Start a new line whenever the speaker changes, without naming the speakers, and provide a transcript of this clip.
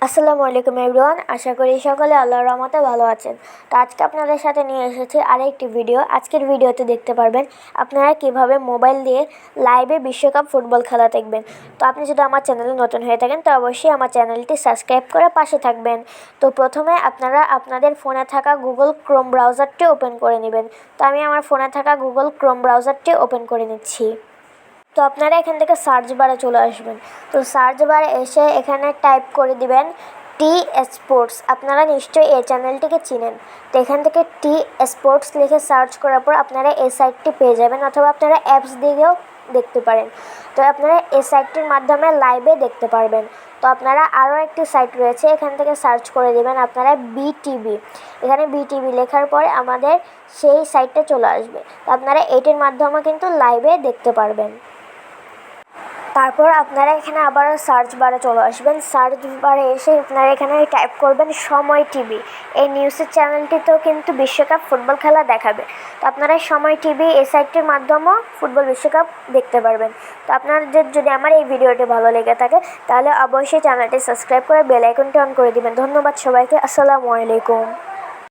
আসসালামু আলাইকুম এভরিওয়ান, আশা করি সকলে আল্লাহর রহমতে ভালো আছেন। তো আজকে আপনাদের সাথে নিয়ে এসেছি আরেকটি ভিডিও। আজকের ভিডিওতে দেখতে পারবেন আপনারা কিভাবে মোবাইল দিয়ে লাইভে বিশ্বকাপ ফুটবল খেলা দেখবেন। তো আপনি যদি আমার চ্যানেলে নতুন হয়ে থাকেন তো অবশ্যই আমার চ্যানেলটি সাবস্ক্রাইব করে পাশে থাকবেন। তো প্রথমে আপনারা আপনাদের ফোনে থাকা গুগল ক্রোম ব্রাউজারটি ওপেন করে নেবেন। তো আমি আমার ফোনে থাকা গুগল ক্রোম ব্রাউজারটি ওপেন করে নিচ্ছি। তো আপনারা এখান থেকে সার্চ বারে চলে আসবেন। তো সার্চ বারে এসে এখানে টাইপ করে দিবেন টি স্পোর্টস। আপনারা নিশ্চয়ই এই চ্যানেলটিকে চিনেন। তো এখান থেকে টি স্পোর্টস লিখে সার্চ করার পর আপনারা এই সাইটটি পেয়ে যাবেন, অথবা আপনারা অ্যাপস দিয়েও দেখতে পারেন। তো আপনারা এই সাইটটির মাধ্যমে লাইভে দেখতে পারবেন। তো আপনারা আরও একটি সাইট রয়েছে, এখান থেকে সার্চ করে দেবেন আপনারা বিটিভি। এখানে বিটিভি লেখার পরে আমাদের সেই সাইটটা চলে আসবে। তো আপনারা এইটির মাধ্যমে কিন্তু লাইভে দেখতে পারবেন। তারপর আপনারা এখানে আবার সার্চ বারে চলে আসবেন। সার্চ বারে এসে আপনারা এখানে টাইপ করবেন সময় টিভি। এই নিউজের চ্যানেলটিতেও কিন্তু বিশ্বকাপ ফুটবল খেলা দেখাবে। তো আপনারা সময় টিভি এই সাইটটির মাধ্যমেও ফুটবল বিশ্বকাপ দেখতে পারবেন। তো আপনাদের যদি আমার এই ভিডিওটি ভালো লেগে থাকে তাহলে অবশ্যই চ্যানেলটি সাবস্ক্রাইব করে বেল আইকনটি অন করে দিবেন। ধন্যবাদ সবাইকে। আসসালামু আলাইকুম।